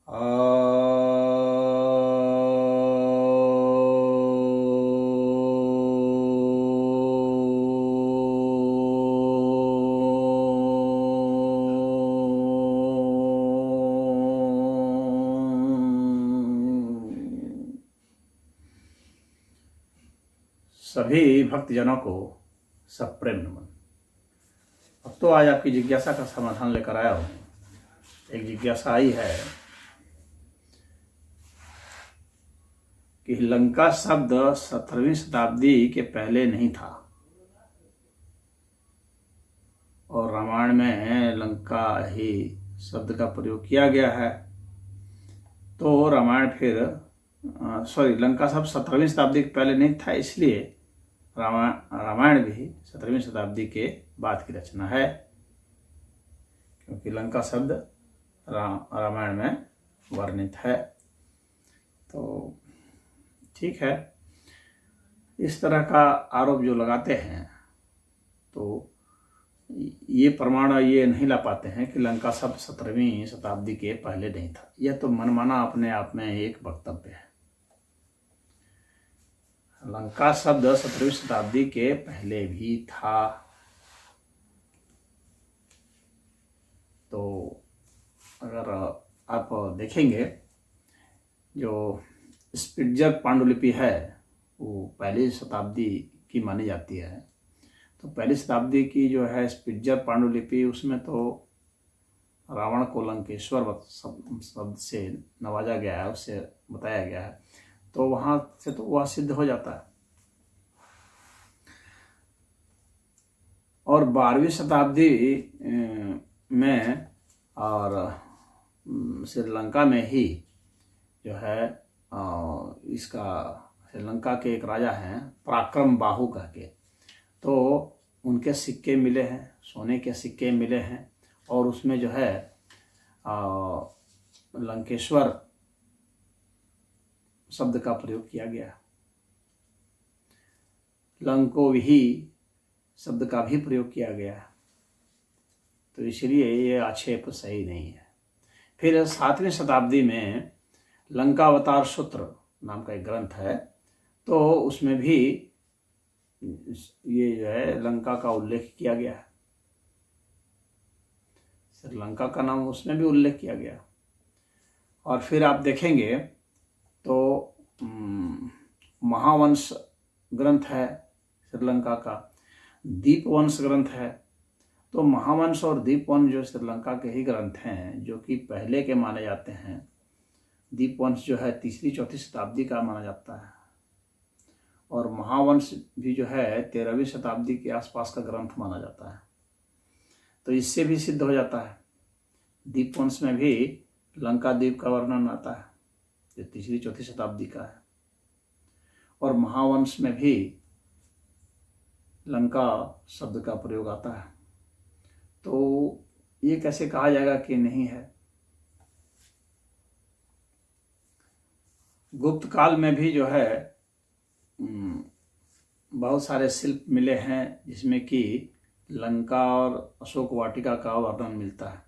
सभी भक्तजनों को सप्रेम नमन। अब तो आज आपकी जिज्ञासा का समाधान लेकर आया हूँ। एक जिज्ञासा आई है कि लंका शब्द 17वीं शताब्दी के पहले नहीं था और रामायण में लंका ही शब्द का प्रयोग किया गया है। तो रामायण फिर लंका शब्द 17वीं शताब्दी के पहले नहीं था, इसलिए रामायण भी 17वीं शताब्दी के बाद की रचना है, क्योंकि लंका शब्द रामायण में वर्णित है। तो ठीक है, इस तरह का आरोप जो लगाते हैं तो ये प्रमाण ये नहीं ला पाते हैं कि लंका शब्द 17वीं शताब्दी के पहले नहीं था। यह तो मनमाना अपने आप में एक वक्तव्य है। लंका शब्द 17वीं शताब्दी के पहले भी था। तो अगर आप देखेंगे जो स्पिट्जर पांडुलिपि है वो पहली शताब्दी की मानी जाती है। तो पहली शताब्दी की जो है स्पिट्जर पांडुलिपि, उसमें तो रावण को लंकेश्वर शब्द से नवाजा गया है, उससे बताया गया है। तो वहाँ से तो वह सिद्ध हो जाता है। और 12वीं शताब्दी में और श्रीलंका में ही जो है इसका श्रीलंका के एक राजा हैं पराक्रम बाहु कह के, तो उनके सिक्के मिले हैं, सोने के सिक्के मिले हैं और उसमें जो है लंकेश्वर शब्द का प्रयोग किया गया। लंकोविही शब्द का भी प्रयोग किया गया। तो इसलिए ये आक्षेप सही नहीं है। फिर 7वीं शताब्दी में लंकावतार सूत्र नाम का एक ग्रंथ है, तो उसमें भी ये जो है लंका का उल्लेख किया गया है। श्रीलंका का नाम उसमें भी उल्लेख किया गया। और फिर आप देखेंगे तो महावंश ग्रंथ है श्रीलंका का, दीपवंश ग्रंथ है। तो महावंश और दीपवंश जो श्रीलंका के ही ग्रंथ हैं, जो कि पहले के माने जाते हैं। दीपवंश जो है 3री-4थी शताब्दी का माना जाता है और महावंश भी जो है 13वीं शताब्दी के आसपास का ग्रंथ माना जाता है। तो इससे भी सिद्ध हो जाता है। दीपवंश में भी लंका द्वीप का वर्णन आता है जो 3री-4थी शताब्दी का है, और महावंश में भी लंका शब्द का प्रयोग आता है। तो ये कैसे कहा जाएगा कि नहीं है। गुप्त काल में भी जो है बहुत सारे शिल्प मिले हैं जिसमें कि लंका और अशोक वाटिका का वर्णन मिलता है।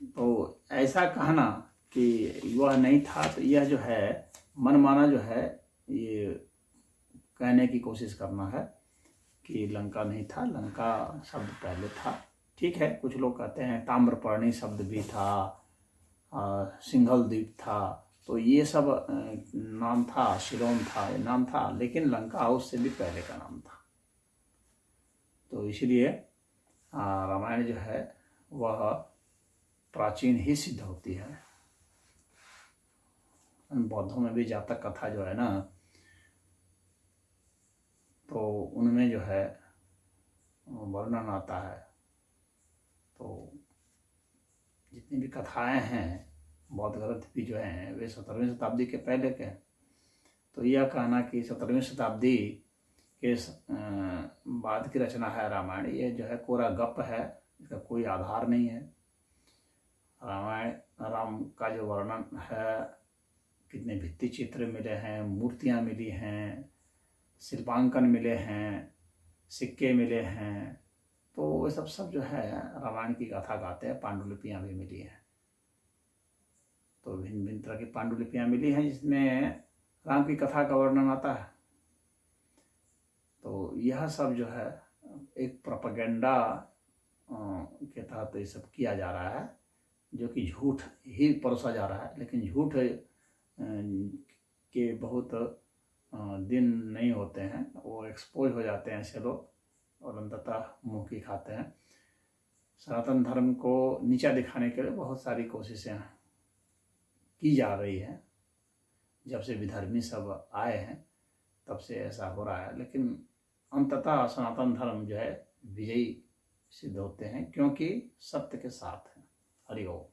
तो ऐसा कहना कि वह नहीं था, तो यह जो है मनमाना जो है ये कहने की कोशिश करना है कि लंका नहीं था, लंका शब्द पहले था। ठीक है, कुछ लोग कहते हैं ताम्रपर्णी शब्द भी था, सिंघल द्वीप था, तो ये सब नाम था, शिलोन था, ये नाम था, लेकिन लंका उससे भी पहले का नाम था। तो इसलिए रामायण जो है वह प्राचीन ही सिद्ध होती है। बौद्धों में भी जातक कथा जो है ना, तो उनमें जो है वर्णन आता है। तो जितनी भी कथाएं हैं बौद्ध ग्रंथ भी जो हैं वे 17वीं शताब्दी के पहले के। तो यह कहना कि 17वीं शताब्दी के बाद की रचना है रामायण, ये जो है कोरा गप है, इसका कोई आधार नहीं है। रामायण राम का जो वर्णन है, कितने भित्ति चित्र मिले हैं, मूर्तियाँ मिली हैं, शिल्पांकन मिले हैं, सिक्के मिले हैं, तो वो सब जो है रामायण की कथा गाते हैं। पांडुलिपियाँ भी मिली हैं, तो भिन्न भिन्न तरह की पांडुलिपियाँ मिली हैं जिसमें राम की कथा का वर्णन आता है। तो यह सब जो है एक प्रोपेगेंडा के तहत ये सब किया जा रहा है, जो कि झूठ ही परोसा जा रहा है। लेकिन झूठ के बहुत दिन नहीं होते हैं, वो एक्सपोज हो जाते हैं ऐसे लोग, और अंततः मुंह की खाते हैं। सनातन धर्म को नीचा दिखाने के लिए बहुत सारी कोशिशें की जा रही हैं। जब से विधर्मी सब आए हैं तब से ऐसा हो रहा है, लेकिन अंततः सनातन धर्म जो है विजयी सिद्ध होते हैं, क्योंकि सत्य के साथ है। हरि ओम।